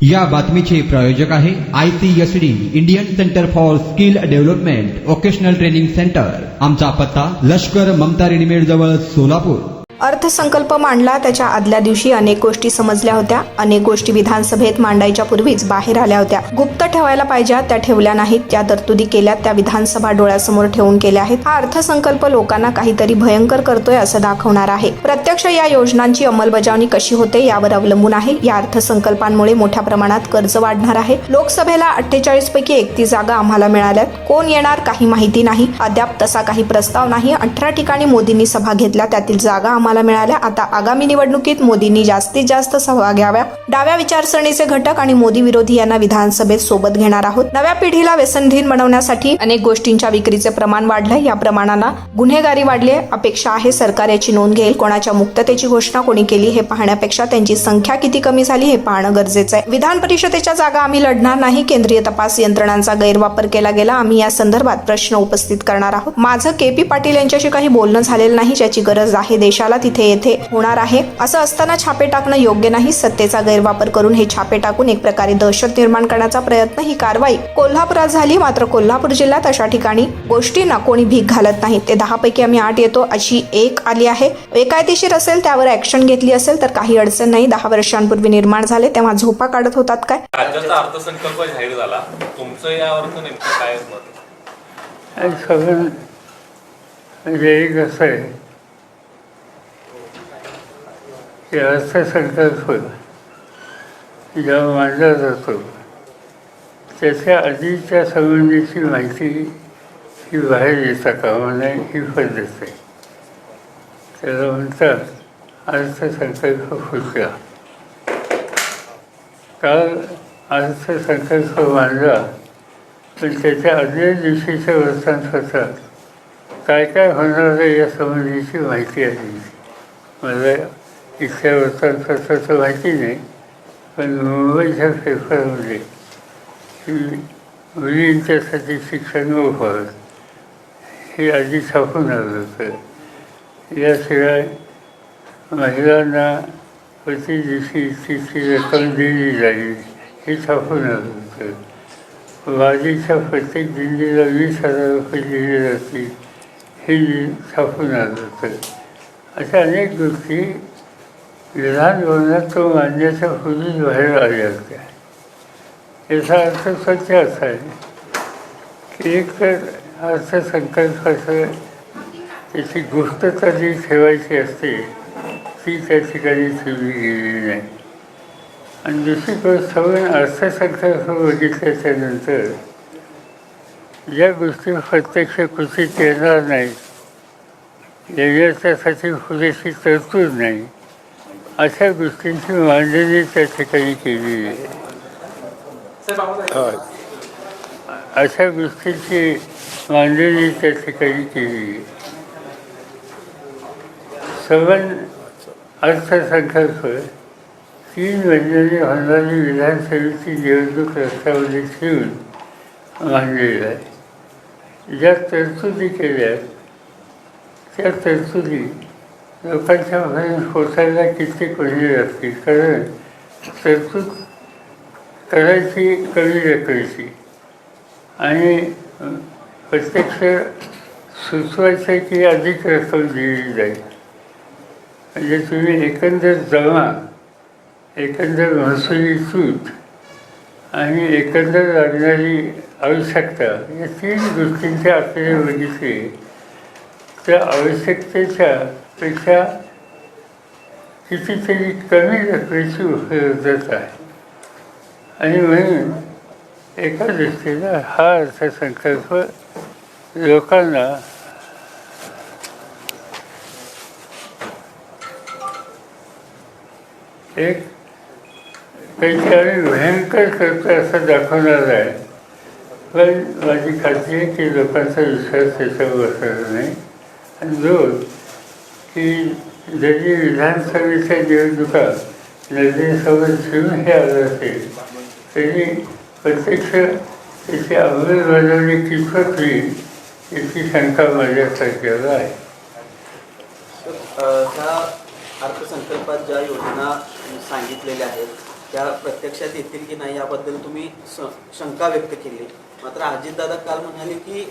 या बातमीचे प्रायोजक आहे ICSD Indian centre for skill development vocational training centre. आमचा पत्ता लष्कर ममता रेडीमेड जवळ सोलापूर। अर्थसंकल्प मांडला त्याच्या आदल्या दिवशी अनेक गोष्टी समजल्या होत्या। अनेक गोष्टी विधानसभेत मांडायच्या पूर्वीच बाहेर आल्या होत्या। गुप्त ठेवायला पाहिजे त्या ठेवल्या नाहीत। त्या तरतुदी केल्या त्या विधानसभा डोळ्यासमोर ठेवून केल्या आहेत। हा अर्थसंकल्प लोकांना काहीतरी भयंकर करतोय असं दाखवणार आहे। प्रत्यक्ष या योजनांची अंमलबजावणी कशी होते यावर अवलंबून आहे। या अर्थसंकल्पांमुळे मोठ्या प्रमाणात कर्ज वाढणार आहे। लोकसभेला 48 पैकी 31 जागा आम्हाला मिळाल्यात। कोण येणार काही माहिती नाही। अद्याप तसा काही प्रस्ताव नाही। 18 ठिकाणी मोदींनी सभा घेतल्या, त्यातील जागा आम्हाला मिळाल्या। आता आगामी निवडणुकीत मोदींनी जास्तीत जास्त सभा घ्याव्या। डाव्या विचारसरणीचे घटक आणि मोदी विरोधी यांना विधानसभेत सोबत घेणार आहोत। नव्या पिढीला व्यसनधीन बनवण्यासाठी अनेक गोष्टींच्या विक्रीचे प्रमाण वाढलंय। या प्रमाणाला गुन्हेगारी वाढली आहे। अपेक्षा आहे सरकार याची नोंद घेईल। कोणाच्या मुक्ततेची घोषणा कोणी केली हे पाहण्यापेक्षा त्यांची संख्या किती कमी झाली हे पाहणं गरजेचं आहे। विधान परिषदेच्या जागा आम्ही लढणार नाही। केंद्रीय तपास यंत्रणांचा गैरवापर केला गेला। आम्ही या संदर्भात प्रश्न उपस्थित करणार आहोत। माझं KP पाटील यांच्याशी काही बोलणं झालेलं नाही। ज्याची गरज आहे देशाला तिथे येथे होणार आहे। असं असताना छापे टाकणं योग्य नाही। सत्तेचा गैरवापर करून हे छापे टाकून एक प्रकारे दहशत निर्माण करण्याचा प्रयत्न ही कारवाई कोल्हापुरात झाली। मात्र कोल्हापूर जिल्ह्यात अशा ठिकाणी गोष्टींना कोणी भीक घालत नाही। ते 10 पैकी आम्ही 8 येतो अशी एक आली आहे। बेकायदेशीर असेल त्यावर ऍक्शन घेतली असेल तर काही अडचण नाही। 10 वर्षांपूर्वी निर्माण झाले तेव्हा झोपा काढत होतात काय? राज्याचा अर्थसंकल्प जाहीर झाला, तुमचं यावर नेमकं काय मत? सगळं म्हणजे एक असं आहे की अर्थसंकल्प जेव्हा मांडला जातो त्याच्या आधीच्या संबंधीची माहिती ही बाहेर येता कामा नये ही पद्धत आहे। त्याला म्हणतात अर्थसंकल्प फुटला। काल अर्थसंकल्प मांडला पण त्याच्या आदल्या दिवशीच्या वर्तमानपत्रात काय काय होणार आहे या संबंधीची माहिती आली। मला इथल्या वर्तमानपत्राचं माहिती नाही, पण मुंबईच्या पेपरमध्ये मुलींच्यासाठी शिक्षण व्हावं हे आधी छापून आलं होतं। याशिवाय महिलांना प्रति दिवशी इतकी रक्कम दिली जाईल हे छापून आलं होतं। वारीच्या प्रत्येक दिंडीला 20,000 रुपये दिले जातील हे छापून आलं होतं। अशा अनेक गोष्टी विधान भवनात तो मांडण्याच्या पूर्वीच बाहेर आल्या होत्या। याचा अर्थ स्वच्छ असा आहे की एक तर अर्थसंकल्पाचं त्याची गुप्तता जी ठेवायची असते ती त्या ठिकाणी ठेवली गेलेली नाही। आणि दुसरी गोष्ट म्हणजे अर्थसंकल्प बघितल्याच्यानंतर ज्या गोष्टी प्रत्यक्ष कृतीत येणार नाहीत, याच्यासाठी पुरेशी तरतूद नाही, अशा गोष्टींची मांडणी त्या ठिकाणी केलेली आहे। अशा गोष्टींची मांडणी त्या ठिकाणी केली। सवन अर्थसंकल्प 3 महिन्यांनी होणारी विधानसभेची निवडणूक रस्त्यामध्ये ठेवून मांडलेला आहे। ज्या तरतुदी केल्या त्या तरतुदी लोकांच्या पर्यंत पोचायला कित्येक महिने लागतील, कारण तरतूद करायची कमी रकमेची आणि प्रत्यक्ष सुचवायचं की अधिक रक्कम दिली जाईल। म्हणजे तुम्ही एकंदर जमा, एकंदर महसुली तूट आणि एकंदर लागणारी आवश्यकता या 3 गोष्टींचे आकडे बघितले त्या आवश्यकतेच्या पेक्षा कितीतरी कमी रकमेची उपलब्धता आहे। आणि म्हणून एका दृष्टीनं हा अर्थसंकल्प लोकांना एक काहीतरी भयंकर करतो असं दाखवणार आहे। पण माझी खात्री आहे की लोकांचा विश्वास त्याच्यावर बसणार नाही। आणि 2 की जरी विधानसभेच्या निवडणुका नजरेसोबत ठेवून हे आलं असेल तरी प्रत्यक्ष त्याची अंमलबजावणी कितपत होईल याची शंका माझ्यासारख्याला आहे। ह्या अर्थसंकल्पात ज्या योजना सांगितलेल्या आहेत त्या प्रत्यक्षात येतील की नाही याबद्दल तुम्ही शंका व्यक्त केली. मात्र अजितदादा काल म्हणाले की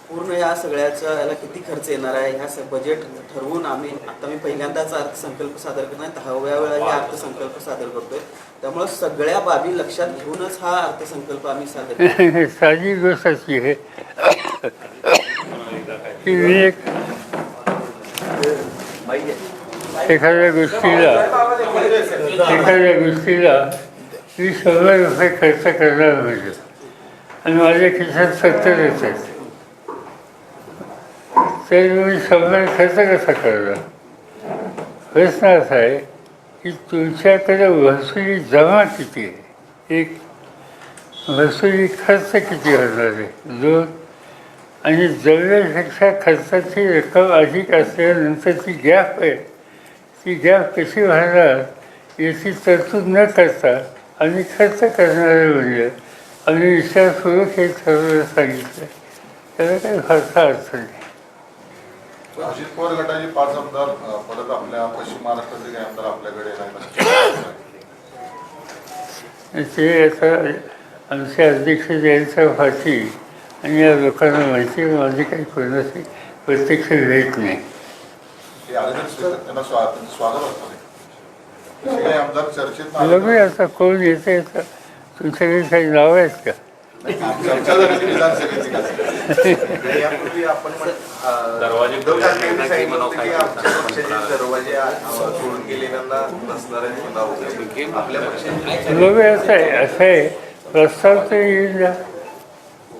पूर्ण या सगळ्याचा याला किती खर्च येणार आहे ह्या बजेट ठरवून आता मी पहिल्यांदाच अर्थसंकल्प सादर करणार 10व्या वेळा हे अर्थसंकल्प सादर करतोय, त्यामुळे सगळ्या बाबी लक्षात घेऊनच हा अर्थसंकल्प आम्ही सादर करतो. साधी गोष्ट अशी आहे की मी एखाद्या गोष्टीला मी 100 रुपये खर्च करणार म्हणजे आणि माझ्या खिशात 70 येतात, तर मी 100 खर्च कसा करणार? प्रश्न असा आहे की तुमच्याकडे वसुली जमा किती आहे, एक वसुली खर्च किती होणार आहे, 2 आणि जमण्यापेक्षा खर्चाची रक्कम अधिक असल्यानंतरची गॅप आहे, ती गॅप कशी भरणार याची तरतूद न करता आणि खर्च करणारे म्हणजे आम्ही विचारपूर्वक हे ठरवलं सांगितलं, त्याला काही फारसा अर्थ नाही. अजित पवार गटाचे 5 आमदार परत आपल्या पश्चिम महाराष्ट्राचे काही आमदार आपल्याकडे येणार, ते आता आमचे अध्यक्ष जयंत फाशी आणि या लोकांना माहिती माझी काही कोणाची प्रत्यक्ष भेट नाही. त्यांना स्वागत असतं काही आमदार चर्चेत बघूया आता कोण येते. तुमच्याकडे काही नाव आहेत का? चर्चा झाली विधानसभेची यापूर्वी आपण दरवाजे दरवाजे सोडून गेलेल्यांना नसणाऱ्या आपल्या पक्षाचे बघूया असं आहे प्रस्ताव तर येईल ना,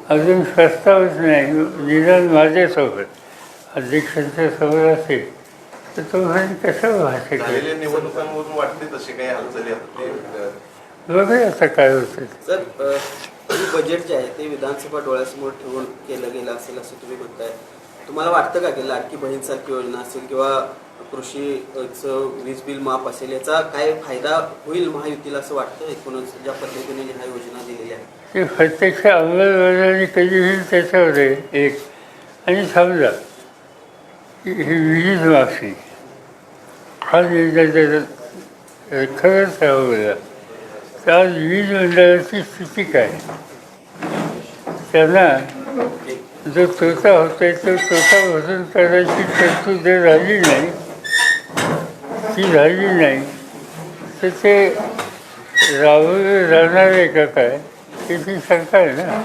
अजून प्रस्तावच नाही. निदान माझ्यासोबत अध्यक्षांच्या समोर असेल तर तो म्हणजे कसं भाषा झालेल्या निवडणुकांवरून वाटते तसे काही हालचाली बघूया आता काय होतं. सर, बजेट जे आहे ते विधानसभा डोळ्यासमोर ठेवून केलं गेलं असेल असं तुम्ही म्हणताय. तुम्हाला वाटतं का की लाडकी बहीणसारखी योजना असेल किंवा कृषीचं वीज बिल माफ असेल याचा काय फायदा होईल महायुतीला असं वाटतं एकूणच ज्या पद्धतीने ह्या योजना दिलेल्या आहेत? ते प्रत्यक्ष अंमलबजावणी कधी होईल त्याच्यावर आहे एक. आणि समजा की ही वीज माफी हा निर्णय खरंच राहू तर आज वीज मंडळाची स्थिती काय? त्यांना जो तोटा होतोय तो तोटा भरून करायची तरतूद जर झाली नाही, ती झाली नाही तर ते राबवले जाणार आहे का काय याची शंका आहे ना.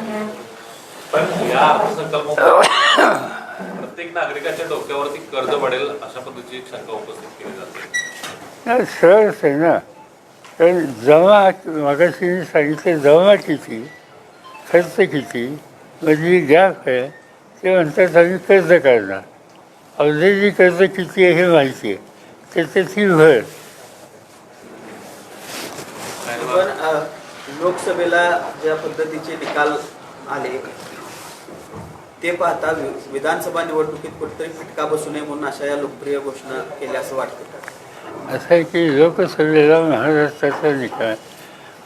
पण या अर्थसंकल्पामुळे प्रत्येक नागरिकाच्या डोक्यावरती कर्ज पडेल अशा पद्धतीची एक शंका उपस्थित केली जाते. सरळच आहे ना, कारण जमा मागाशी मी सांगितलं जमा किती, खर्च किती, मधली गॅप आहे, ते म्हणतात आम्ही कर्ज काढणार. ऑलरेडी कर्ज किती आहे हे माहिती आहे, त्याच्याची भर. पण लोकसभेला ज्या पद्धतीचे निकाल आले ते पाहता विधानसभा निवडणुकीत कुठेतरी फटका बसू नये म्हणून अशा या लोकप्रिय घोषणा केल्या असं वाटतं. असं आहे की लोकसभेला महाराष्ट्राचा निकाल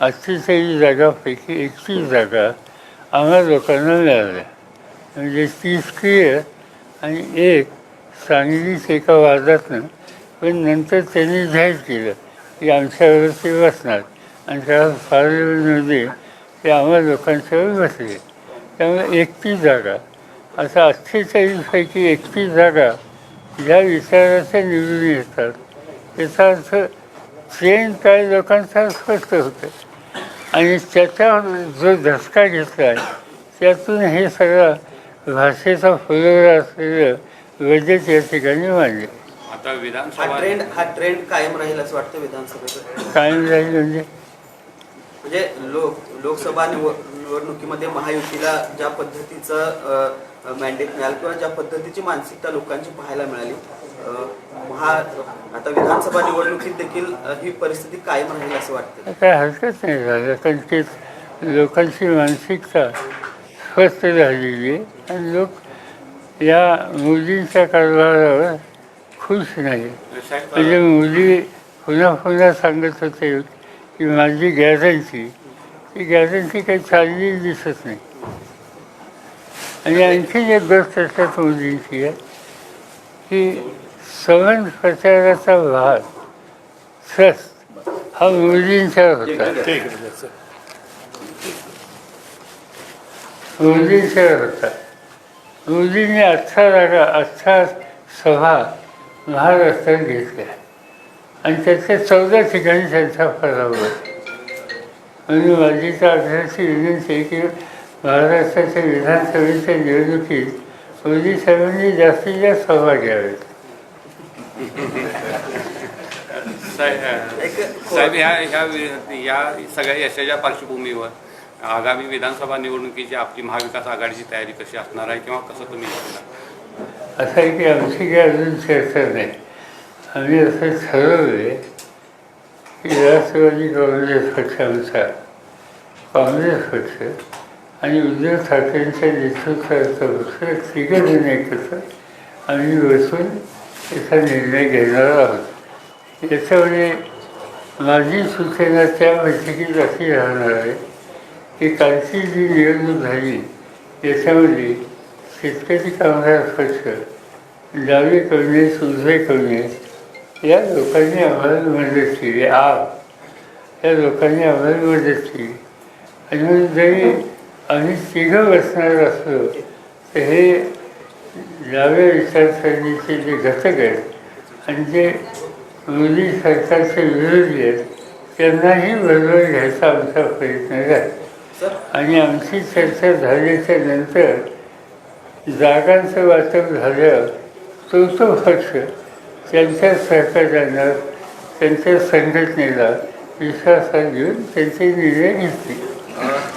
48 जागापैकी 31 जागा आम्हा लोकांना मिळाल्या, म्हणजे 30 क्लिअर आणि 1 सांगलीच एका वादातनं. पण नंतर त्यांनी जाहीर केलं की आमच्यावर ते बसणार आणि त्या पार्लमेंटमध्ये ते आम्हा लोकांच्यावर बसले. त्यामुळे 31 जागा, असं 48पैकी 31 जागा ज्या विचाराच्या निवडून येतात त्याचा अर्थ ट्रेंड काय लोकांचा स्पष्ट होतं. आणि त्याच्यावर जो धसका घेतला आहे त्यातून हे सगळं भाषेचा फुलवरा असलेलं बजेट या ठिकाणी मांडले. आता हा ट्रेंड कायम राहील असं वाटतं विधानसभेचं? कायम राहील म्हणजे लोकसभा निवडणुकीमध्ये महायुतीला ज्या पद्धतीचं मॅन्डेट मिळालं किंवा ज्या पद्धतीची मानसिकता लोकांची पाहायला मिळाली, आता विधानसभा निवडणुकीत देखील ही परिस्थिती कायम राहील असं वाटतं? काय हरकत नाही झालं, कारण ते लोकांची मानसिकता स्वस्थ झालेली आहे आणि लोक या मोदींच्या कारभारावर खुश नाही. म्हणजे मोदी पुन्हा पुन्हा सांगत होते की माझी गॅरंटी, ती गॅरंटी काही चाललेली दिसत नाही. आणि आणखी एक गोष्ट त्याच्यात मोदींची आहे की सवन प्रचाराचा भाग स्वस्त हा मोदींच्यावर होता. मोदींच्यावर होता. मोदींनी 18 सभा महाराष्ट्रात घेतल्या आणि त्याच्या 14 ठिकाणी त्यांचा पराभव झाला. म्हणून माझी तर अर्थाची विनंती आहे की महाराष्ट्राच्या विधानसभेच्या निवडणुकीत मोदी साहेबांनी जास्तीत जास्त सभा घ्याव्यात. साहेब ह्या सगळ्या यशाच्या पार्श्वभूमीवर आगामी विधानसभा निवडणुकीची आपली महाविकास आघाडीची तयारी कशी असणार आहे किंवा कसं तुम्ही करणार? असं आहे की आमची काही अजून चर्चा नाही. आम्ही असं ठरवलं आहे की राष्ट्रवादी काँग्रेस पक्ष आमचा, काँग्रेस पक्ष आणि उद्धव ठाकरेंच्या नेतृत्वाचा पक्ष तिघंजण एकत्र आम्ही बसून याचा निर्णय घेणार आहोत. याच्यामुळे माझी सूचना त्या बैठकीत अशी राहणार आहे की कालची जी निवडणूक झाली याच्यामध्ये शेतकरी कामगार पक्ष, डावे काँग्रेस, उजवे काँग्रेस या लोकांनी आम्हाला मदत केली. या लोकांनी आम्हाला मदत केली आणि म्हणून जरी आम्ही तिघं बसणार असलो तर हे डाव्या विचारसरणीचे जे घटक आहेत आणि जे मोदी सरकारचे विरोधी आहेत त्यांनाही बरोबर घ्यायचा आमचा प्रयत्न आहे. आणि आमची चर्चा झाल्याच्या नंतर जागांचं वाटप झालं तो पक्ष त्यांच्या सहकार्यानं त्यांच्या संघटनेला विश्वासात घेऊन त्यांचे निर्णय घेतले.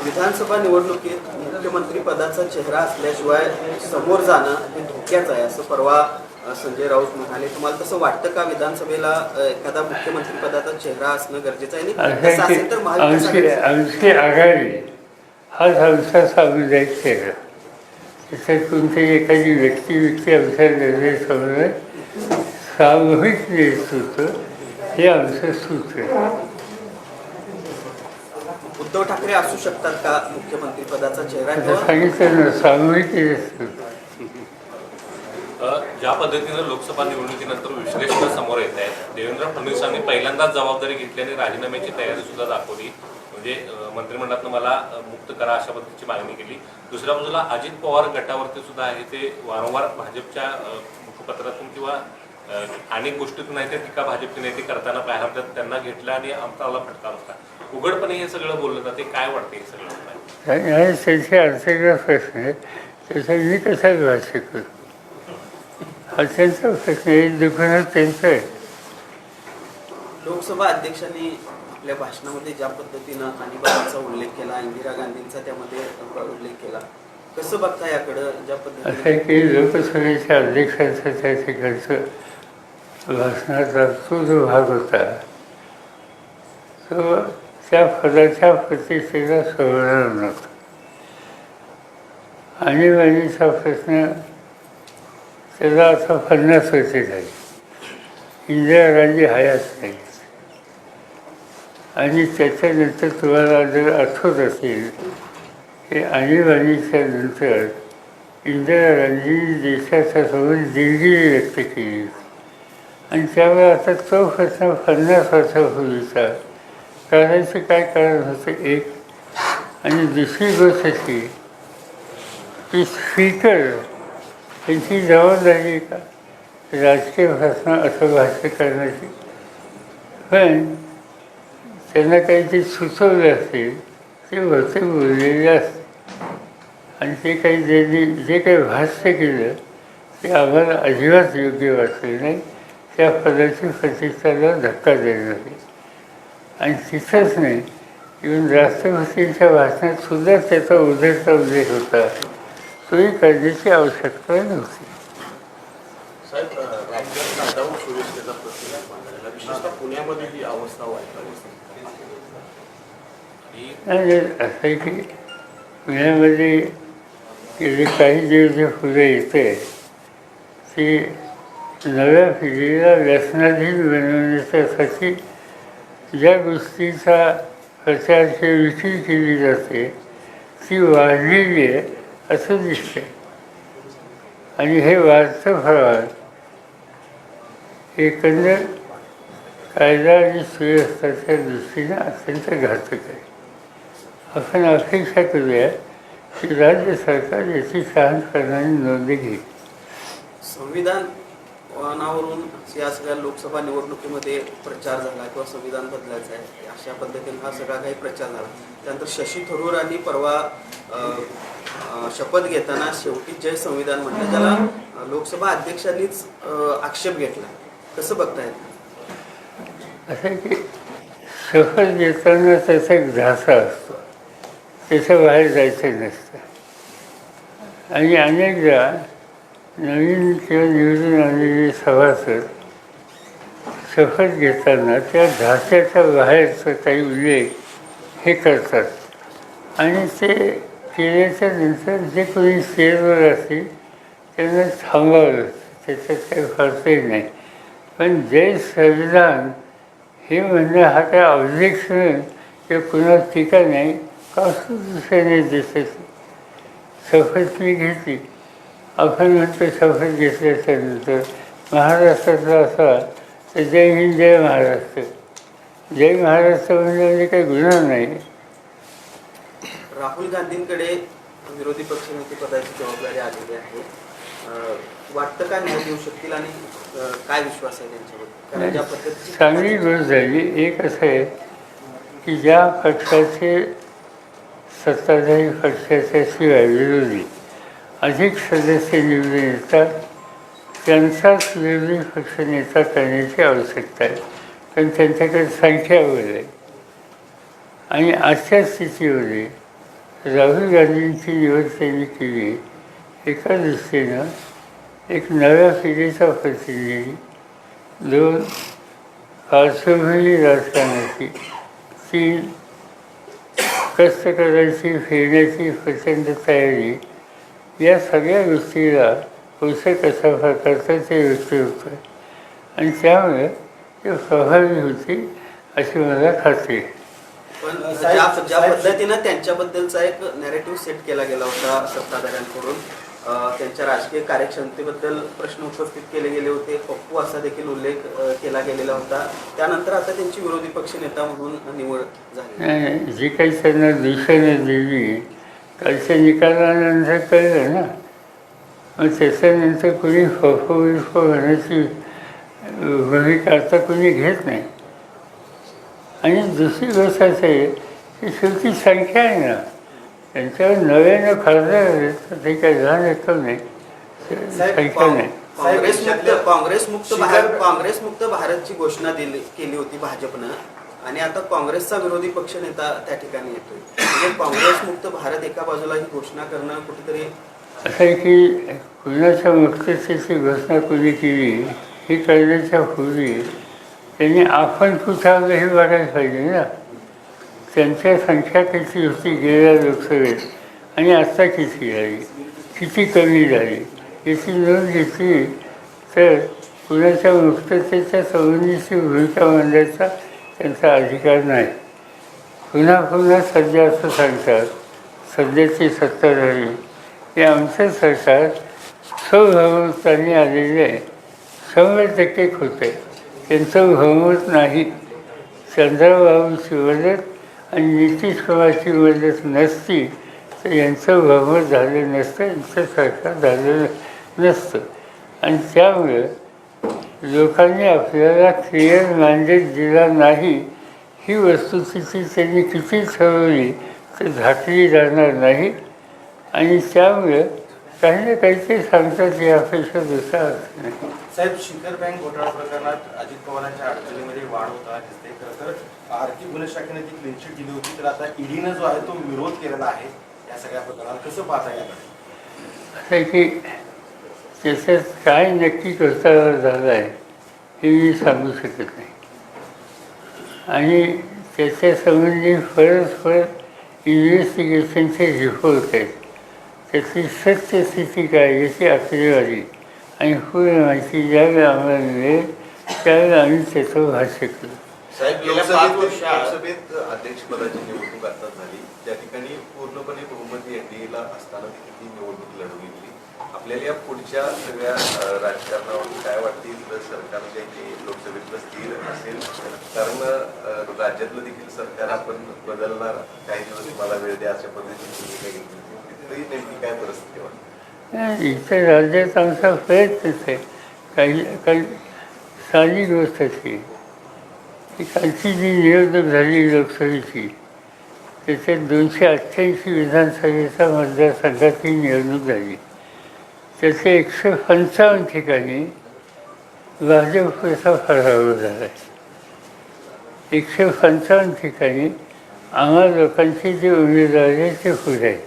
विधानसभा निवडणुकीत मुख्यमंत्री पदाचा चेहरा असल्याशिवाय समोर जाणं हे धोक्याचं आहे असं परवा संजय राऊत म्हणाले. तुम्हाला तसं वाटतं का विधानसभेला एखादा मुख्यमंत्री पदाचा चेहरा असणं गरजेचं आहे? तसं असेल तर आमची आघाडी हाच आमचा सामुदायिक चेहरा. त्याच्यात कोणत्याही एखादी व्यक्ती आमच्या निर्णयासमोर सामूहिक नेतृत्व हे आमचं सूत्र आहे. उद्धव ठाकरे असू शकतात का मुख्यमंत्री पदाचा चेहरा? सांगितलं ना, सामूहिक नेतृत्व. ज्या पद्धतीनं लोकसभा निवडणुकीनंतर विश्लेषण समोर येत आहेत, देवेंद्र फडणवीसांनी पहिल्यांदाच जबाबदारी घेतली आणि राजीनाम्याची तयारी सुद्धा दाखवली. म्हणजे मंत्रिमंडळातनं मला मुक्त करा अशा पद्धतीची मागणी केली. दुसऱ्या बाजूला अजित पवार गटावरती सुद्धा आहे ते वारंवार भाजपच्या मुखपत्रातून किंवा अनेक गोष्टीतून आहे ते टीका भाजपचे नेते करताना पाहायला मिळतात. त्यांना घेतला आणि आमचा फटका बसला. उघडपणे हे सगळं बोललं जाते. काय वाटते हे सगळं? त्यांचे अर्थाचा प्रश्न आहे, त्याचा मी कसा भाष्य करू? हा त्यांचा प्रश्न आहे, दुकानात त्यांचं आहे. लोकसभा अध्यक्षांनी आपल्या भाषणामध्ये ज्या पद्धतीनं आणीबाणीचा उल्लेख केला, इंदिरा गांधींचा त्यामध्ये उल्लेख केला, कसं बघता याकडं? ज्या पद्धतीने असं आहे की लोकसभेच्या अध्यक्षांचा त्या ठिकाणचं भाषणाचा तो जो भाग होता तो त्या पदाच्या प्रतिष्ठेला सोडणार नव्हता. आणीबाणीचा प्रश्न त्याला आता 50 वर्षे झाली. इंदिरा गांधी हयात नाही. आणि त्याच्यानंतर तुम्हाला जर आठवत असेल की आणीबाणीच्या नंतर इंदिरा गांधींनी देशाच्या समोर दिलगिरी व्यक्त केली आणि त्यामुळे आता तो प्रश्न 50 वर्षापूर्वीचा करायचं काय कारण होतं एक. आणि दुसरी गोष्ट अशी की स्पीकर त्यांची जबाबदारी का राजकीय भाषण असं भाष्य करण्याची. पण त्यांना काही ते सुचवलं असेल ते बहुतेक बोललेले असते आणि ते काही जे काही भाष्य केलं ते आम्हाला अजिबात योग्य वाटलं नाही. त्या पदाची प्रतिष्ठाला धक्का देणार नाही. आणि तिथंच नाही, इव्हन राष्ट्रपतींच्या भाषणात सुद्धा त्याचा उद्धरचा उल्लेख होता. तोही करण्याची आवश्यकता नव्हती. साहेब, राज्यात नादावून सुव्यवस्थेचा प्रश्न मांडलेला, विशेषतः पुण्यामध्ये ही अवस्था वाईट आणि असं आहे की पुण्यामध्ये गेले काही दिवस पुढे येते की नव्या पिढीला व्यसनाधीन बनवण्यासाठी ज्या गोष्टीचा प्रचार किंवा विक्री केली जाते ती वाढलेली आहे असं दिसते. आणि हे वाढतं प्रमाण एकंदर कायदा आणि सुव्यवस्थेच्या दृष्टीने अत्यंत घातक आहे. आपण अपेक्षा करूया की राज्य सरकार याची शहाणपणाने नोंद घेईल. संविधानावरून या सगळ्या लोकसभा निवडणुकीमध्ये प्रचार झाला किंवा संविधान बदलायचं आहे अशा पद्धतीने हा सगळा काही प्रचार झाला. त्यानंतर शशी थरूरांनी परवा शपथ घेताना शेवटी जय संविधान म्हटलं, ज्याला लोकसभा अध्यक्षांनीच आक्षेप घेतला. कसं बघताय? असं की शपथ घेताना त्याचा एक झासा असतो, त्याच्या बाहेर जायचं नसतं. आणि अनेकदा नवीन किंवा निवडून आलेले सभासद शपथ घेताना त्या झास्याच्या बाहेरचा काही उल्लेख हे करतात आणि ते केल्याच्या नंतर जे कोणी स्टेजवर असतील त्यांना थांबावं, त्याच्यात काही फारसही नाही. पण जय संविधान हे म्हणजे हा काय ऑब्जेक्शन किंवा कुणाला टीका नाही, कॉन्स्टिट्यूशनने दिसत. शपथ मी घेतली, आपण म्हणतो शपथ घेतल्याच्या नंतर महाराष्ट्राचा असा तर जय हिंद जय महाराष्ट्र. जय महाराष्ट्र म्हणजे काही गुन्हा नाही. राहुल गांधींकडे विरोधी पक्षनेते पदाची जबाबदारी आलेली आहे. वाटतं का न्याय देऊ शकतील आणि काय विश्वास आहे त्यांच्याबद्दल? कारण ज्या पद्धतीची चांगली गोष्ट झाली. एक असं आहे की ज्या पक्षाचे सत्ताधारी पक्षाच्या शिवाय विरोधी अधिक सदस्य निवडून येतात त्यांचाच विरोधी पक्षनेता करण्याची आवश्यकता आहे, कारण त्यांच्याकडे संख्याबळ आहे. आणि अशा स्थितीमध्ये राहुल गांधींची निवड त्यांनी केली. एका दृष्टीनं एक नव्या पिढीचा प्रतिनिधी, दोन पार्श्वभूमी राजकारणाची, तीन कष्ट करायची फिरण्याची प्रचंड तयारी, या सगळ्या गोष्टीला पोषक अशा प्रकारचं ते व्यक्ती होतं आणि त्यामुळे ते प्रभावी होती अशी मला खात्री आहे. पण ज्या पद्धतीनं त्यांच्याबद्दलचा एक नॅरेटिव्ह सेट केला गेला होता सत्ताधाऱ्यांकडून, त्यांच्या राजकीय कार्यक्षमतेबद्दल प्रश्न उपस्थित केले गेले होते, पप्पू असा देखील उल्लेख केला गेलेला होता. त्यानंतर आता त्यांची विरोधी पक्षनेता म्हणून निवड झाली. जी काही त्यांना दिशेने दिली कालच्या निकालानंतर कळलं ना, मग त्याच्यानंतर कोणी फफो होण्याची भूमिका आता कोणी घेत नाही. आणि दुसरी गोष्ट असं आहे की शेवटी संख्या आहे ना, त्यांच्यावर नव्यानं खासदार तर ते काही लहान येतो नाही, संख्या नाही. काँग्रेसमुक्त भारतची घोषणा केली होती भाजपनं आणि आता काँग्रेसचा विरोधी पक्षनेता त्या ठिकाणी येतोय. म्हणजे काँग्रेसमुक्त भारत एका बाजूला ही घोषणा करणं कुठेतरी असं आहे की कुणाच्या मुक्ततेची घोषणा कोणी केली ही करण्याच्या पूर्वी त्यांनी आपण कुठावलं हे बघायला पाहिजे ना. त्यांच्या संख्या किती होती गेल्या लोकसभेत आणि आत्ता किती झाली, किती कमी झाली याची नोंद घेतली तर कुणाच्या मुक्ततेच्या संबंधीची भूमिका मांडण्याचा त्यांचा अधिकार नाही. पुन्हा पुन्हा सध्या असं सांगतात सध्याची सत्ताधारी की आमचं सरकार स्वबहुमताने आलेले आहे, 100% होते. त्यांचं बहुमत नाही. चंद्रबाबूची मदत आणि नितीश कुमारची मदत नसती तर यांचं बहुमत झालं नसतं, यांचं सरकार झालं नसतं. आणि त्यामुळे लोकांनी आपल्याला क्लिअर मॅन्डेट दिला नाही ही वस्तुस्थिती त्यांनी किती ठरवली तर झाकली जाणार नाही. आणि त्यामुळे काही ना काहीतरी सांगतात ही अपेक्षा दुसरा अर्थ नाही. साहेब, शिखर बँक घोटाळा प्रकरणात अजित पवारांच्या अडचणीमध्ये वाढ होताना दिसते. खरं तर आर्थिक गुन्हे शाखेने ती क्लीनशीट दिली होती, तर आता ईडीनं जो आहे तो विरोध केलेला आहे या सगळ्या प्रकरणात. कसं पाहता येईल? असं आहे की त्याच्यात काय नक्की घोटाळा झाला आहे हे मी सांगू शकत नाही. आणि त्याच्यासंबंधी परत इन्व्हेस्टिगेशनचे रिपोर्ट आहेत, त्याची सत्यस्थिती काय याची आकडेवारी आणि पूर्ण माहिती ज्यावेळेला आम्हाला मिळेल त्यावेळेला आम्ही त्याचं भाष्य करू. साहेब, गेल्या 5 वर्षात लोकसभेत अध्यक्षपदाची निवडणूक आता झाली, त्या ठिकाणी पूर्णपणे बहुमत एनडीएला असताना देखील ती निवडणूक लढवली गेली. आपल्याला पुढच्या सगळ्या राजकारणावर काय वाटतील तर सरकार जे की लोकसभेतलं स्थिर असेल कारण राज्यातलं देखील सरकार आपण बदलणार काही दिवस मला वेळ द्या अशा पद्धतीची भूमिका घेतली तिथेही नेमकी काय परिस्थिती वाटते? इथे राज्यात आमचा प्रयत्नच आहे. काही साधी गोष्ट अशी की कालची जी निवडणूक झाली लोकसभेची त्याच्यात 288 विधानसभेचा मतदारसंघाची निवडणूक झाली. त्याचे 155 ठिकाणी भाजपचा पराभव झाला आहे. 155 ठिकाणी आम्हा लोकांचे जे उमेदवार आहे ते पुढे आहे.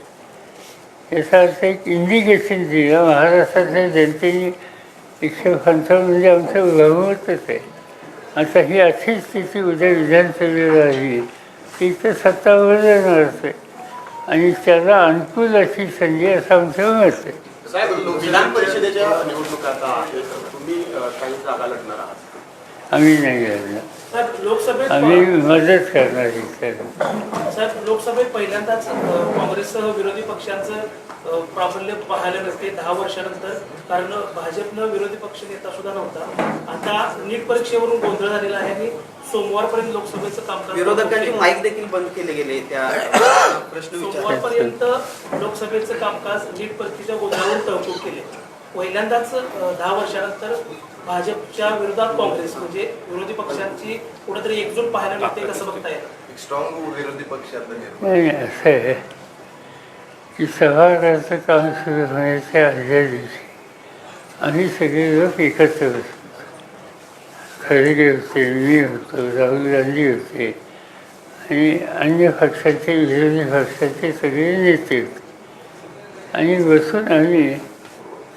याचा अर्थ एक इंडिकेशन दिलं महाराष्ट्रातल्या जनतेने 155 म्हणजे आमचं बहुमतच आहे. आता ही अशी स्थिती उद्या विधानसभेला राहिली की तर सत्ता बदलणारच आहे आणि त्याला अनुकूल अशी संधी असं आमचं मत आहे. साहेब, विधान परिषदेच्या निवडणुका आता आहेत, तुम्ही काही जागा लढणार आहात? आम्ही नाही लढणार, साहेब लोकसभेत आम्ही मदत करणार इतर. साहेब लोकसभेत पहिल्यांदाच काँग्रेससह विरोधी पक्षांचं प्राबल्य पाहायला मिळते 10 वर्षानंतर. कारण भाजपनं विरोधी पक्ष नेता सुद्धा नव्हता. आता नीट परीक्षेवरून गोंधळ झालेला आहे आणि सोमवारपर्यंत लोकसभेचं कामकाज विरोधकांचे माईक देखील बंद केले गेले. त्या प्रश्न सोमवारपर्यंत लोकसभेचं कामकाज नीट परीक्षेच्या गोंधळावरून तहकूब केले. पहिल्यांदाच 10 वर्षानंतर भाजपच्या विरोधात काँग्रेस म्हणजे विरोधी पक्षांची कुठेतरी एकजूट पाहायला मिळते. कसं बघता येईल? स्ट्रॉंग विरोधी पक्ष आता निर्माण नाही असं आहे की सभागृहाचं काम सुरू होण्याच्या आदल्या दिवशी आम्ही सगळे लोक एकत्र बसतो. खरगे होते, मी होतो, राहुल गांधी होते आणि अन्य पक्षाचे विरोधी पक्षाचे सगळे नेते होते आणि बसून आम्ही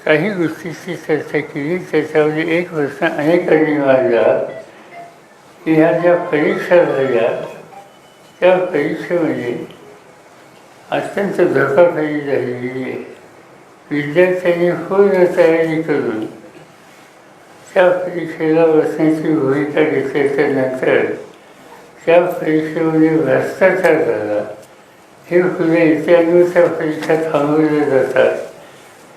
काही गोष्टीची चर्चा केली. त्याच्यामध्ये एक प्रश्न अनेकांनी मांडला की ह्या ज्या परीक्षा झाल्या त्या परीक्षेमध्ये अत्यंत धोकादायी झालेली आहे. विद्यार्थ्यांनी पूर्ण तयारी करून त्या परीक्षेला बसण्याची भूमिका घेतल्याच्या नंतर त्या परीक्षेमध्ये भ्रष्टाचार झाला हे पुढे येते आणि त्या परीक्षा थांबवल्या जातात.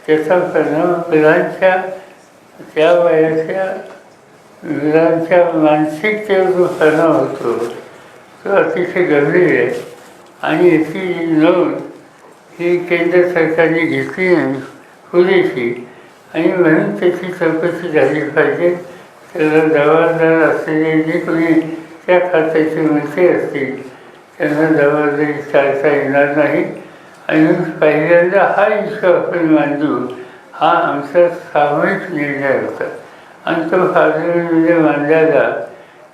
त्याचा परिणाम मुलांच्या त्या वयाच्या मुलांच्या मानसिकतेवर जो परिणाम होतो तो अतिशय गंभीर आहे आणि याची नोंद ही केंद्र सरकारने घेतली नाही पुरेशी आणि म्हणून त्याची चौकशी झाली पाहिजे. त्याला जबाबदार असलेले जे कोणी त्या खात्याचे मंत्री असतील त्यांना जबाबदारी टाळता येणार नाही. आणि पहिल्यांदा हा इश्यू आपण मांडू हा आमचा सामूहिक निर्णय होता आणि तो पार्लमेंटमध्ये मांडल्याला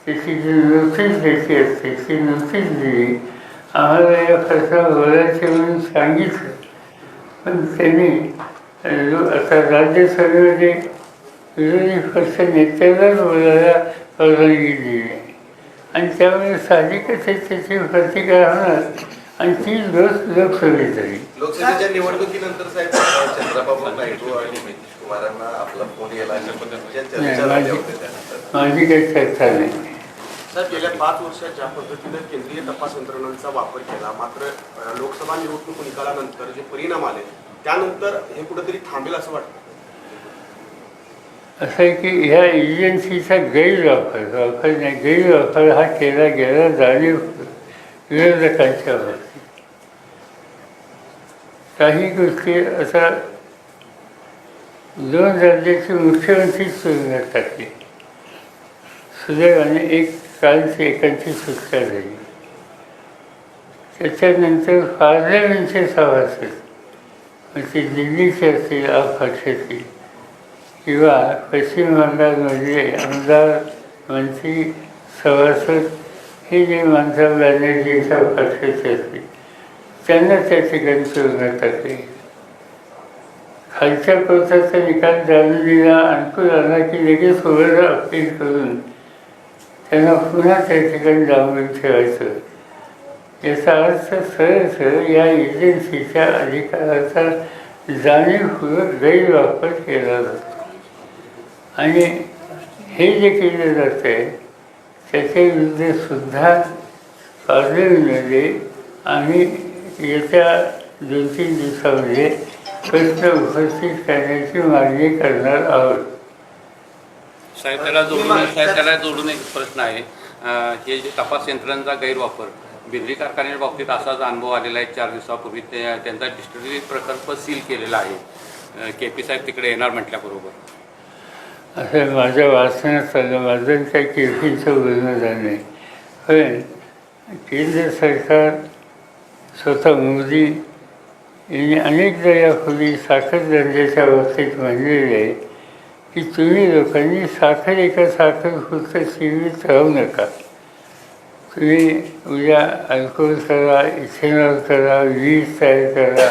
त्याची जी नोटीस द्यायची असते ती नोटीस दिली. आम्हाला या प्रश्नावर बोलायचे म्हणून सांगितलं पण त्यांनी आता राज्यसभेमध्ये विरोधी पक्ष नेत्यालाच बोलायला परवानगी दिली आणि त्यामुळे साहजिकच त्याची प्रतिक्रिया होणार आणि ती लोकसभेत झाली. लोकसभेच्या निवडणुकीनंतर साहेब चंद्रबाबू नायडू आणि नितीश कुमारांना आपला फोन गेला अशा पद्धतीच्या चर्चा झाल्या होत्या त्यानंतर माझी काही चर्चा नाही. साहेब, गेल्या 5 वर्षात ज्या पद्धतीनं केंद्रीय तपास यंत्रणांचा वापर केला मात्र लोकसभा निवडणूक निकालानंतर जे परिणाम आले त्यानंतर हे कुठेतरी थांबेल असं वाटतं? असं आहे की ह्या एजन्सीचा गैरवापर हा केला गेला जाणीव विरोधकांच्या बाबतीत. काही गोष्टी आता 2 राज्याचे मुख्यमंत्री सुरू टाकले. सुदैवाने एक कालची एकांची सुटका झाली. त्याच्यानंतर पार्लमेंटचे सभासद म्हणजे दिल्लीचे असतील अपक्षातील किंवा पश्चिम बंगालमधले आमदार मंत्री सभासद हे जे ममता बॅनर्जीच्या पक्षाचे असतील त्यांना त्या ठिकाणी सोडण्यात टाकले. खालच्या कोर्टाचा निकाल जामीनीला अनुकूल आला की लगेच वर अपील करून त्यांना पुन्हा त्या ठिकाणी डांबून ठेवायचं. याचा अर्थ सरळ या एजन्सीच्या अधिकाराचा जाणीवपूर्वक गैरवापर केला जातो आणि हे जे केलं जातं आहे त्याच्या विरुद्धसुद्धा पार्लमेंटमध्ये आम्ही येत्या 2-3 दिवसामध्ये प्रश्न उपस्थित करण्याची मागणी करणार आहोत. साहेब त्याला जोडून एक प्रश्न आहे. हे जे तपास यंत्रणांचा गैरवापर बिजली कारखान्याच्या बाबतीत असाच अनुभव आलेला आहे. 4 दिवसापूर्वी त्यांचा डिस्टिलरी प्रकल्प सील केलेला आहे. KP साहेब तिकडे येणार म्हटल्याबरोबर असं माझ्या वाचण्यात आलं. माझं काही केफीचं बोलणं झालं नाही. पण केंद्र सरकार स्वतः मोदी यांनी अनेकदा यापूर्वी साखर दर्जाच्या बाबतीत म्हणलेले आहे की तुम्ही लोकांनी साखर एका साखरपुरतं सीमित राहू नका. तुम्ही उद्या अल्कोहोल करा, इथेनॉल करा, वीज तयार करा,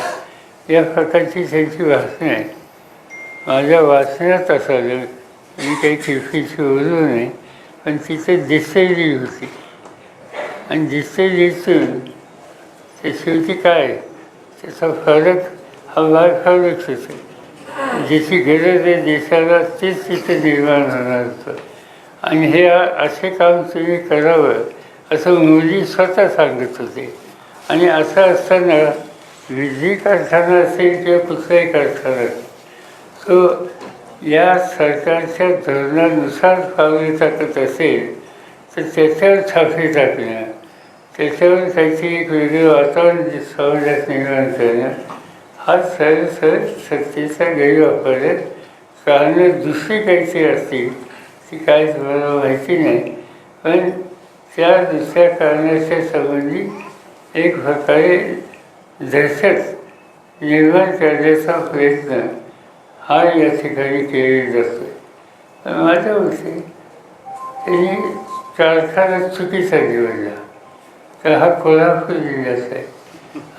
या प्रकारची त्यांची भाषणं आहे. माझ्या वाचण्यात असं आलं, मी काही किफीची बोलू नाही, पण तिथे डिस्टिलरी होती आणि डिस्टिलरीतून ते शेवटी काय त्याचा फरक हा फरकच होतो. ज्याची गरज आहे देशाला तेच तिथे निर्माण होणार होतं. आणि हे असे काम तुम्ही करावं असं मोदी स्वतः सांगत होते. आणि असं असताना वीज कारखाना असेल किंवा कुठलाही कारखाना तो या सरकारच्या धोरणानुसार पावले टाकत असेल तर त्याच्यावर छापे टाकणं, त्याच्यावर काहीतरी एक वेगळं वातावरण समाजात निर्माण करणं हा सरळ सत्तेचा गैरवापर आहे. कारणं दुसरी काहीतरी असतील ती काय तुम्हाला माहिती नाही, पण त्या दुसऱ्या कारणाच्या संबंधी एक प्रकारे दहशत निर्माण करण्याचा प्रयत्न हा या ठिकाणी केलेला जातो. पण माझ्या मते त्यांनी कारखाना चुकीचा निवडला. तर हा कोल्हापूर जिल्ह्याचा आहे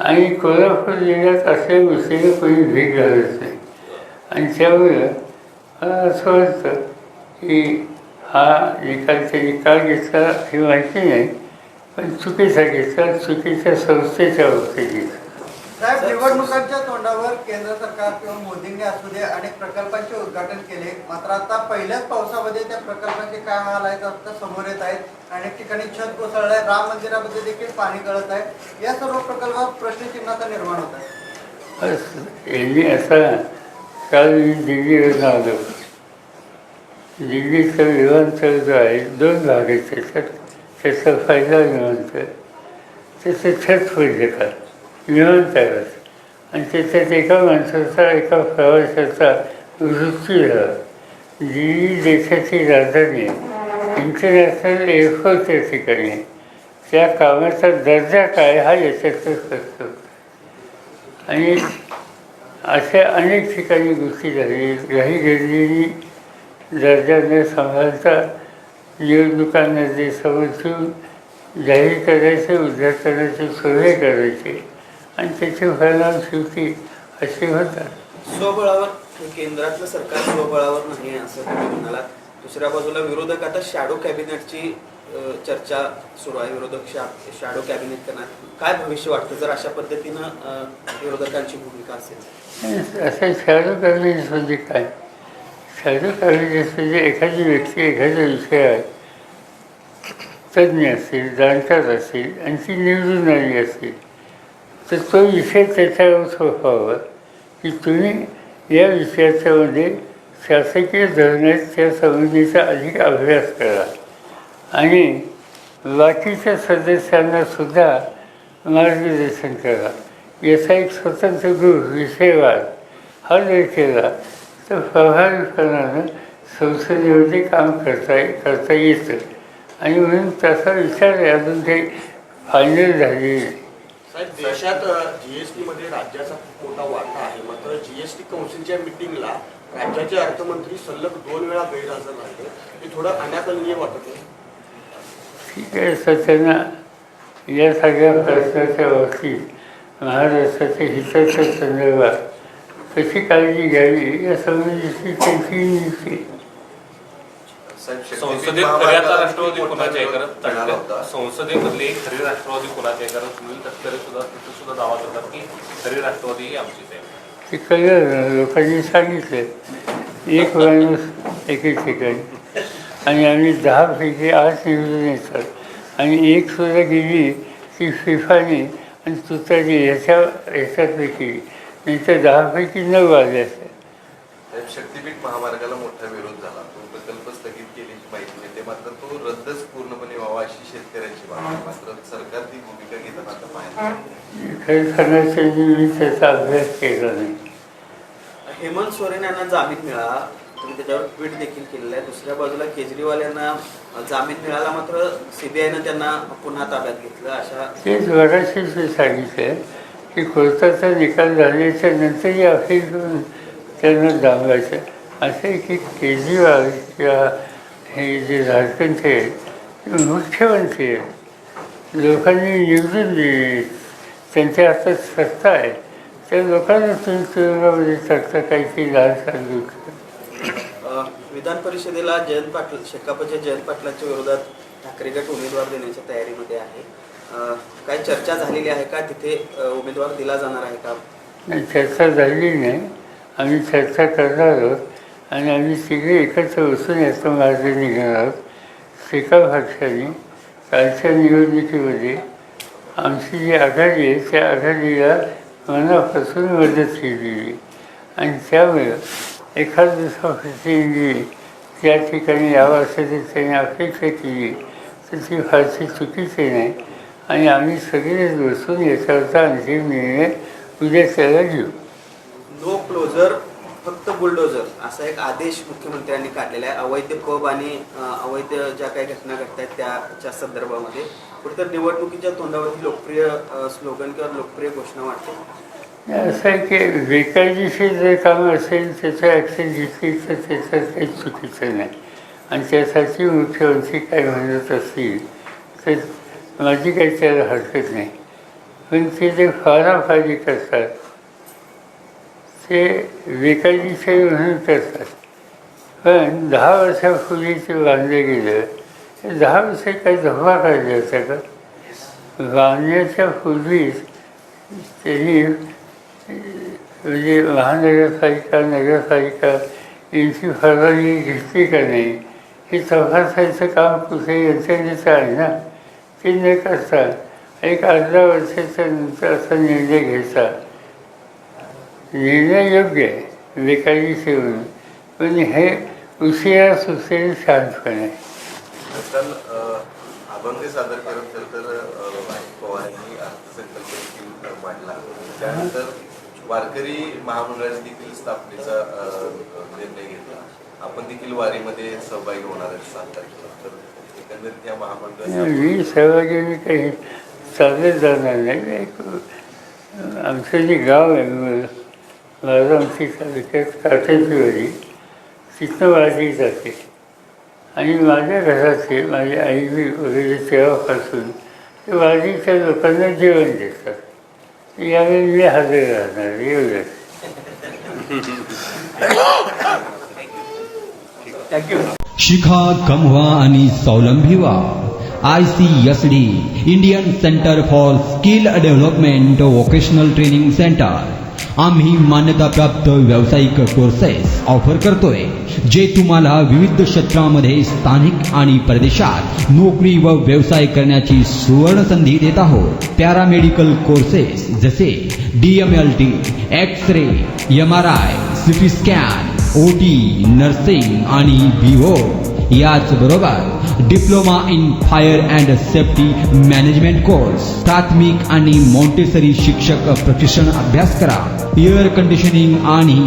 आणि कोल्हापूर जिल्ह्यात अशा गोष्टीने कोणी भीक घालत नाही. आणि त्यामुळं मला असं वाटतं की हा निकाल त्यांनी का घेतला हे माहिती नाही, पण चुकीचा घेतला, चुकीच्या संस्थेच्या बाबतीत घेतला. साहेब, निवडणुकांच्या तोंडावर केंद्र सरकार किंवा मोदींनी असू दे अनेक प्रकल्पांचे उद्घाटन केले, मात्र आता पहिल्याच पावसामध्ये त्या प्रकल्पाचे काय हाल आहेत आता समोर येत आहेत. अनेक ठिकाणी छत कोसळलं आहे, राम मंदिरामध्ये देखील पाणी गळत आहे. या सर्व प्रकल्पावर प्रश्नचिन्हाचा निर्माण होत आहे. यांनी असा काल मी दिल्लीवरून आलो. दिल्लीचं विमानतळ जो आहे 2 भाग आहेत त्याच्यात. त्याचा पहिला विमानतळ त्याचं छत पडलं का विमानतळात आणि त्याच्यात एका माणसाचा एका प्रवाशाचा मृत्यू झाला. दिल्ली देशाची राजधानी आहे, इंटरनॅशनल एअरपोर्ट त्या ठिकाणी आहे. त्या कामाचा दर्जा काय हा याच्यातच असतो. आणि अशा अनेक ठिकाणी गोष्टी झाली. काही गर्दीनी दर्जा न सांभाळता निवडणुकांमध्ये समोर ठेवून जाहीर करायचे, उद्घाटनाचे सोहळे करायचे आणि त्याचे परिणाम शेवटी असे होतात. स्वबळावर केंद्रातलं सरकार स्वबळावर नाही असं तुम्ही म्हणालात. दुसऱ्या बाजूला विरोधक आता शॅडो कॅबिनेटची चर्चा सुरू आहे. विरोधक शॅडो कॅबिनेट करणार, काय भविष्य वाटतं जर अशा पद्धतीनं विरोधकांची भूमिका असेल? असं शॅडो कॅबिनेट म्हणजे काय? शॅडो कॅबिनेट म्हणजे एखादी व्यक्ती एखाद्या विषयात तज्ज्ञ असेल, जाणकार असेल आणि ती निवडून आली असेल तर तो विषय त्याच्यावर सोपवावा की तुम्ही या विषयाच्यामध्ये शासकीय धोरणात त्या संबंधीचा अधिक अभ्यास करा आणि बाकीच्या सदस्यांनासुद्धा मार्गदर्शन करा. याचा एक स्वतंत्र ग्रुप विषयवाद हा जर केला तर प्रभावीपणानं संसदेमध्ये काम करता येतं. आणि म्हणून तसा विचार आहे. अजून काही फायनल झालेली नाही. साहेब, देशात GST-मध्ये राज्याचा खूप मोठा वाटा आहे, मात्र GST कौन्सिलच्या मिटिंगला राज्याचे अर्थमंत्री सलग 2 वेळा गैरहजर राहिले. हे थोडं अनाकलनीय वाटत आहे. ठीक आहे, सत्याना या सगळ्या प्रश्नाच्या बाबतीत महाराष्ट्राच्या हिताच्या संदर्भात कशी काळजी घ्यावी या संबंधीची त्यांची नियुक्ती. संसदेत खऱ्याचा राष्ट्रवादी कोणाच्या आहे कारण संसदेमधले खरी राष्ट्रवादी कोणाचे आहे कारण सुनील तटकरे सुद्धा दावा करतात की खरी राष्ट्रवादी ही आमचीच आहे. ते कळलं, लोकांनी सांगितलं एक माणूस एके ठिकाणी आणि आम्ही 10 पैकी 8 निवडून येतात आणि एक सुद्धा गेली ती फिफाने आणि तुतारी ह्याच्यापैकी नाही तर 10पैकी 9 आले असते. साहेब, शक्तीपीठ महामार्गाला मोठा विरोध झाला. तो प्रकल्प स्थगित केल्याची माहिती मिळते, मात्र तो रद्दच पूर्णपणे व्हावा अशी शेतकऱ्यांची मागणी आहे. मात्र सरकार ती भूमिका घेताना आता पाहिजे. खरं सांगायचं मी त्याचा अभ्यास केला नाही. हेमंत सोरेन यांना जामीन मिळाला, तुम्ही त्याच्यावर ट्विट देखील केलेलं आहे. दुसऱ्या बाजूला केजरीवाल यांना जामीन मिळाला, मात्र सीबीआयनं त्यांना पुन्हा ताब्यात घेतलं. अशा तेच बऱ्याचशे सांगितलं की कोर्टाचा निकाल झाल्याच्या नंतरही अपील करून त्यांना दाबायचं. असं आहे की केजरीवाल किंवा हे जे झारखंडचे आहेत ते मुख्यमंत्री आहेत, लोकांनी निवडून दिले, त्यांच्या हातात सत्ता आहे, त्या लोकांना तुम्ही तुरुंगामध्ये टाकता काहीतरी लाल सांगू. विधान परिषदेला जयंत पाटील, शेकापच्या जयंत पाटलांच्या विरोधात ठाकरे गट उमेदवार देण्याच्या तयारीमध्ये आहे. काय चर्चा झालेली आहे का? तिथे उमेदवार दिला जाणार आहे का? नाही, चर्चा झाली नाही. आम्ही चर्चा करणार आहोत आणि आम्ही सगळे एकत्र बसून याचा मार्ग निघणार आहोत. शेकाप पक्षाने कालच्या निवडणुकीमध्ये आमची जी आघाडी आहे त्या आघाडीला मनापासून मदत केलेली आणि त्यामुळे एखाद दुसरा प्रतिनिधी त्या ठिकाणी यावं असं जर त्यांनी अपेक्षा केली तर ती फारशी चुकीची नाही आणि आम्ही सगळेच बसून याच्यावरचा अंतिम निर्णय उद्या त्याला घेऊ. नो क्लोजर, फक्त बुलडोजर असा एक आदेश मुख्यमंत्र्यांनी काढलेला आहे. अवैध पब आणि अवैध ज्या काही घटना घडत आहेत त्याच्या संदर्भामध्ये कुठेतरी निवडणुकीच्या तोंडावरती लोकप्रिय स्लोगन किंवा लोकप्रिय घोषणा वाटते. असं आहे की बेकायदेशीर जर काम असेल त्याचं ॲक्शन घेतली तर त्याच्यात काही चुकीचं नाही आणि त्यासाठी मुख्यमंत्री काय म्हणत असतील तर माझी काही त्याला हरकत नाही. पण ते जे फाराफारी करतात ते बेकायदेशीर म्हणून करतात. पण 10 वर्षापूर्वी ते बांधले गेलं, हे 10 वर्षे काही धोका काढला होता का? बांधण्याच्या पूर्वीच त्यांनी म्हणजे महानगरपालिका, नगरपालिका यांची परवानगी घेतली का नाही हे तपासायचं काम कुठे यंत्रणेचं आहे ना. ते न करता एक अर्ध्या वर्षाच्या नंतर असा निर्णय घ्यायचा. निर्णय योग्य आहे बेकायदेशीर म्हणून, पण हे उशिरा सुचलेलं शांतपण आहे. काल अभंग सादर करत तर अजित पवार यांनी अर्थसंकल्प देखील मांडला. त्यानंतर वारकरी महामंडळाने देखील स्थापनेचा निर्णय घेतला. आपण देखील वारीमध्ये सहभागी होणार आहे 7 तारखेला. तर एकंदरीत या महामंडळाचा मी सहभागी मी काही चालत जाणार नाही. आमचं जे गाव आहे बारामती तालुक्यात काठाची वाडी, तिथं वारी जाते आणि माझ्या घराचे माझी आई वगैरे तेव्हापासून ते वारीच्या लोकांना जेवण देतात. यावेळी मी हजर राहणार एवढंच. शिखा, कमवा आणि स्वावलंबी व्हा. ICSD Indian centre for skill development vocational training centre. आम्ही मान्यताप्राप्त व्यावसायिक कोर्सेस ऑफर करतोय जे तुम्हाला विविध क्षेत्रामध्ये स्थानिक आणि परदेशात नोकरी व व्यवसाय करण्याची सुवर्ण संधी देत आहोत. पॅरामेडिकल कोर्सेस जसे DMLT, x-ray, MRI, CT scan, OT, nursing आणि BO. याचबरोबर diploma in fire and safety management course, प्राथमिक आणि मॉन्टेसरी शिक्षक प्रशिक्षण अभ्यास करा. एअर कंडिशनिंग आणि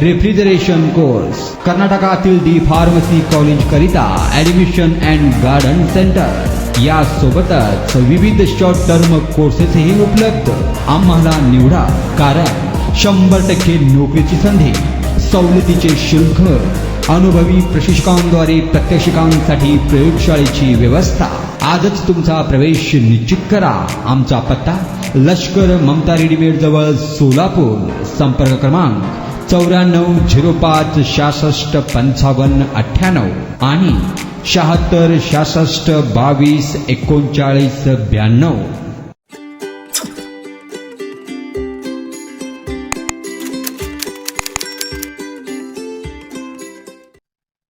रेफ्रिजरेशन कोर्स, कर्नाटकातील डी फार्मसी कॉलेज करिता ऍडमिशन अँड गार्डन सेंटर. यासोबतच विविध शॉर्ट टर्म कोर्सेसही उपलब्ध. आम्हाला निवडा, कारण 100% नोकरीची संधी, सवलतीचे शुल्क, अनुभवी प्रशिक्षकांद्वारे प्रात्यक्षिकांसाठी प्रयोगशाळेची व्यवस्था. आजच तुमचा प्रवेश निश्चित करा. आमचा पत्ता लष्कर ममता रेडीमेड जवळ सोलापूर. संपर्क क्रमांक 9405 66 55 98 आणि 76 66 22 39 92.